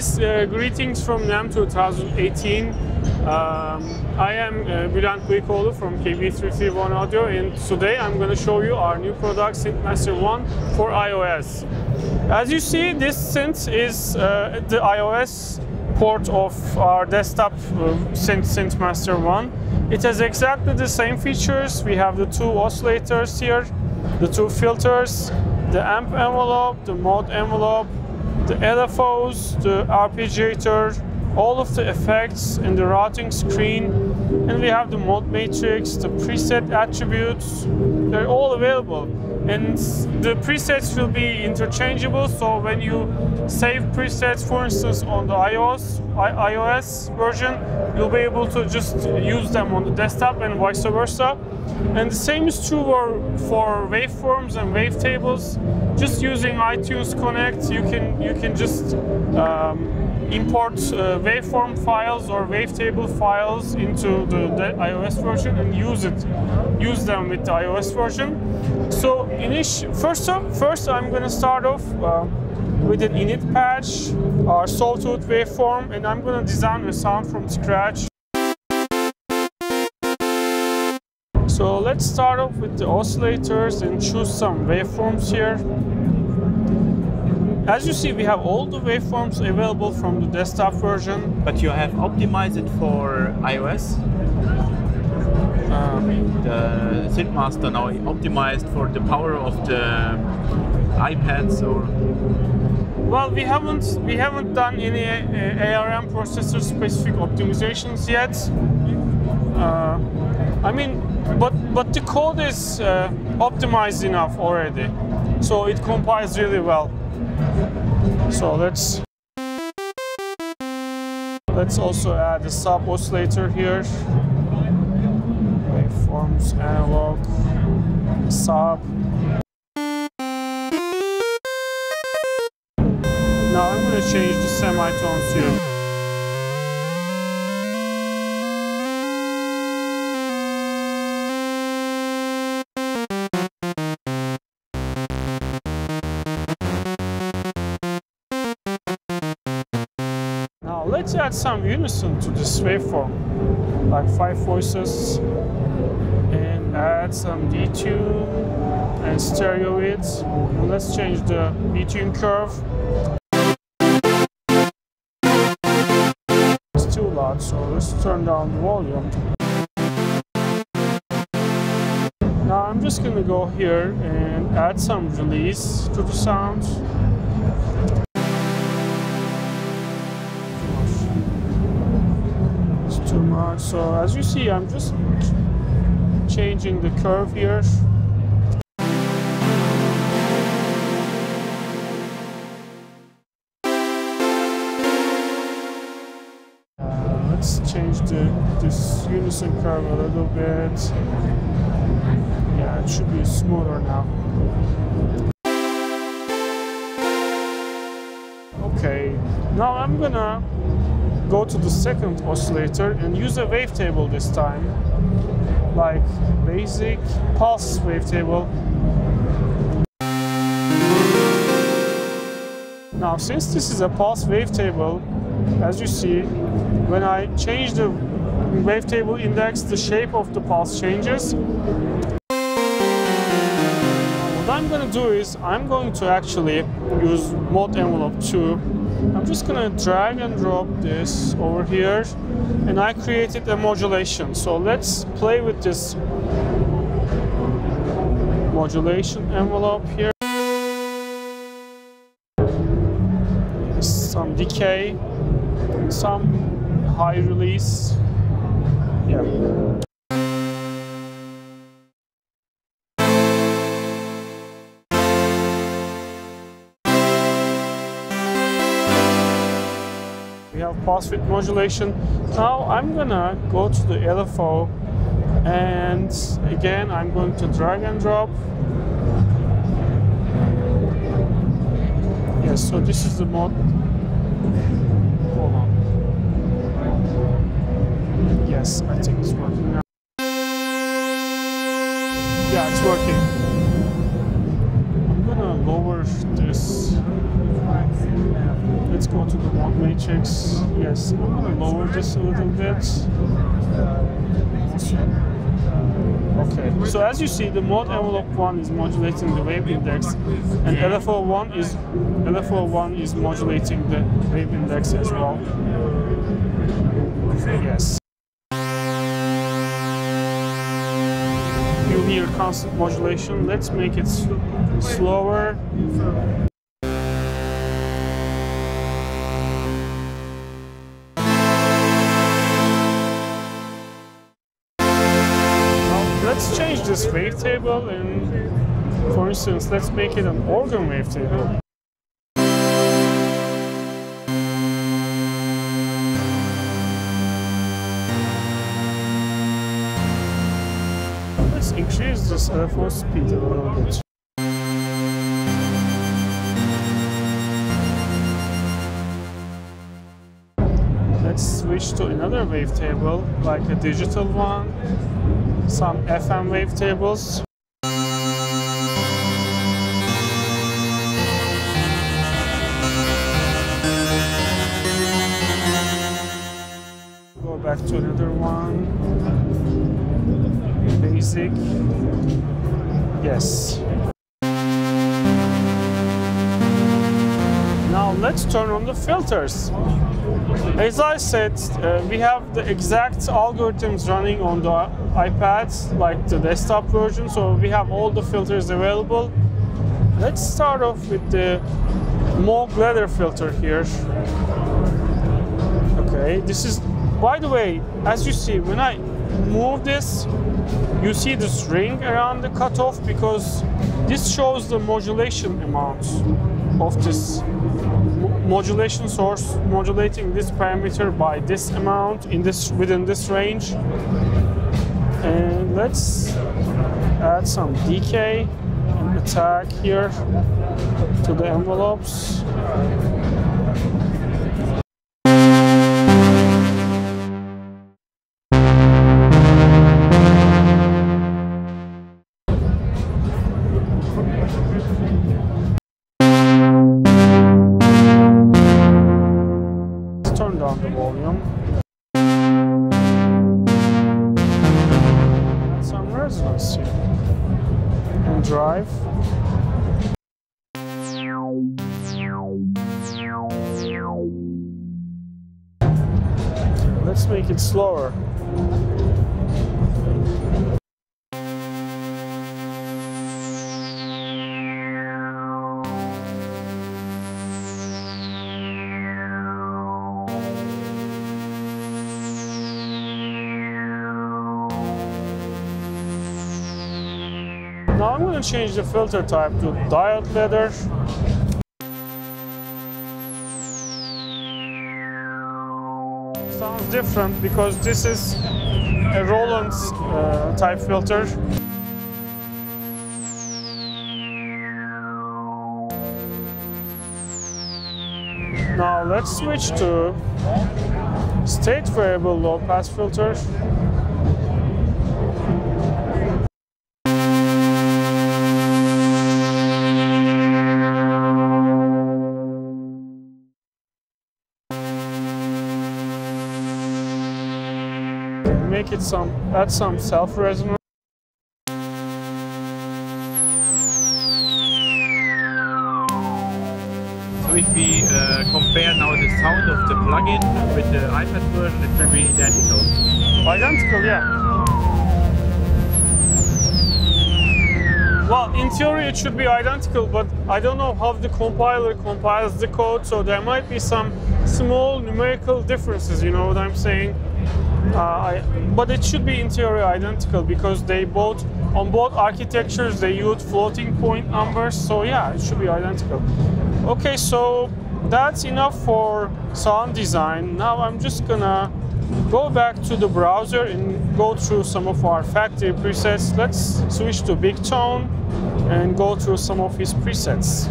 guys, greetings from NAMM 2018. I am Bülent Bıyıkoğlu from KB331 Audio, and today I'm going to show you our new product, SynthMaster One for iOS. As you see, this synth is the iOS port of our desktop SynthMaster One. It has exactly the same features. We have the two oscillators here, the two filters, the amp envelope, the mode envelope, the LFOs, the arpeggiator, all of the effects in the routing screen, and we have the mode matrix, the preset attributes. They're all available, and the presets will be interchangeable. So when you save presets, for instance, on the iOS version, you'll be able to just use them on the desktop and vice versa. And the same is true for waveforms and wavetables. Just using iTunes Connect, you can just import waveform files or wavetable files into the iOS version and use them with the iOS version. So first I'm going to start off with an init patch, our sawtooth waveform, and I'm going to design a sound from scratch. So let's start off with the oscillators and choose some waveforms here. As you see, we have all the waveforms available from the desktop version. But you have optimized it for iOS? The SynthMaster now optimized for the power of the iPads, or? Well, we haven't done any ARM processor specific optimizations yet. I mean, but the code is optimized enough already, so it compiles really well. So let's also add a sub oscillator here. Waveforms, analog, sub. Now I'm going to change the semitones here. Let's add some unison to this waveform, like 5 voices, and add some detune and stereo it. And let's change the detune curve. It's too loud, so let's turn down the volume. Now I'm just going to go here and add some release to the sound. Too much. So as you see, I'm just changing the curve here. Let's change this unison curve a little bit. Yeah, it should be smoother now. Okay, now I'm gonna go to the second oscillator and use a wavetable this time, like basic pulse wavetable. Now, since this is a pulse wavetable, as you see, when I change the wavetable index, the shape of the pulse changes. What I'm going to do is I'm going to actually use mode envelope 2. I'm just going to drag and drop this over here, and I created a modulation. So let's play with this modulation envelope here. Some decay, some high release. Yeah. We have pulse width modulation. Now I'm gonna go to the LFO, and again I'm going to drag and drop. Yes, so this is the mode. Hold on. Yes, I think it's working now. Yeah, it's working. I'm gonna lower this. Let's go to the mode matrix. Yes, I'm going to lower this a little bit. Okay, so as you see, the mode envelope 1 is modulating the wave index, and LFO1 is modulating the wave index as well. Yes. You hear constant modulation. Let's make it slower. Let's change this wavetable, and for instance, let's make it an organ wavetable. Let's increase this LFO speed a little bit. Let's switch to another wavetable, like a digital one. Some FM wavetables. Go back to another one. Basic. Yes. Now let's turn on the filters. As I said, we have the exact algorithms running on the iPads, like the desktop version, so we have all the filters available. Let's start off with the Moog leather filter here. Okay, this is, by the way, as you see, when I move this, you see this ring around the cutoff, because this shows the modulation amount of this modulation source, modulating this parameter by this amount within this range. And let's add some decay and attack here to the envelopes. Turn down the volume. Add some resonance here. And drive. Let's make it slower. Now I'm going to change the filter type to diode leather. Sounds different because this is a Roland type filter. Now let's switch to state variable low pass filter. Make it add some self resonance. So if we compare now the sound of the plugin with the iPad version, it will be identical. Identical, yeah. Well, in theory it should be identical, but I don't know how the compiler compiles the code, so there might be some small numerical differences, you know what I'm saying? But it should be in theory identical, because on both architectures they use floating point numbers, so yeah, it should be identical. Okay, so that's enough for sound design. Now I'm just gonna go back to the browser and go through some of our factory presets. Let's switch to Big Tone and go through some of his presets.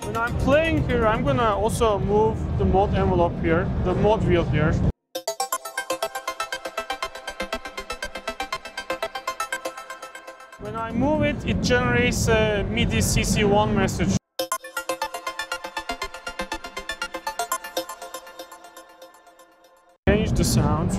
When I'm playing here, I'm gonna also move the mode envelope here, the mode wheel here. When I I move it, it generates a MIDI CC1 message. Change the sound.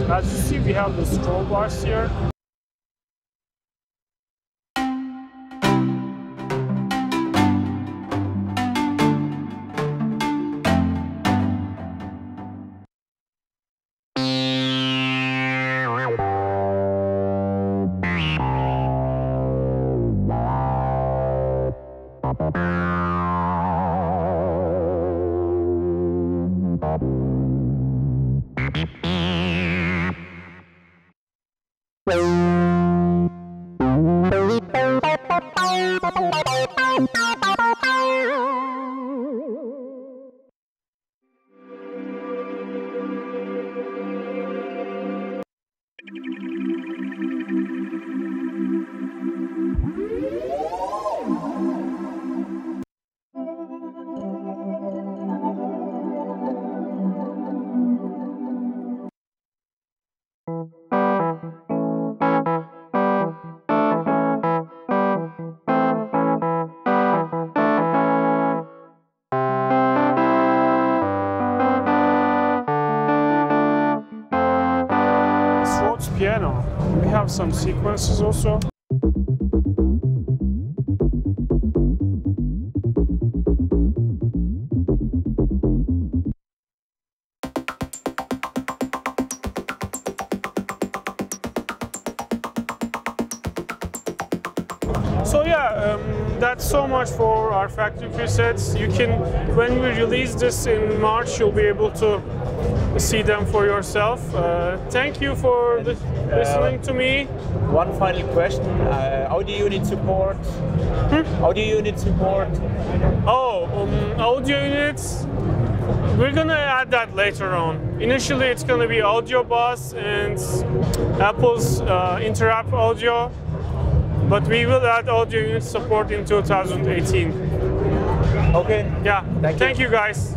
As you see, we have the strobe bars here. Piano. We have some sequences also. So yeah, that's so much for our factory presets. You can, when we release this in March, you'll be able to see them for yourself. Thank you for listening to me. One final question: audio unit support. Audio unit support. Oh, audio units. We're gonna add that later on. Initially, it's gonna be audio bus and Apple's interrupt audio, but we will add audio unit support in 2018. Okay. Yeah. Thank you guys.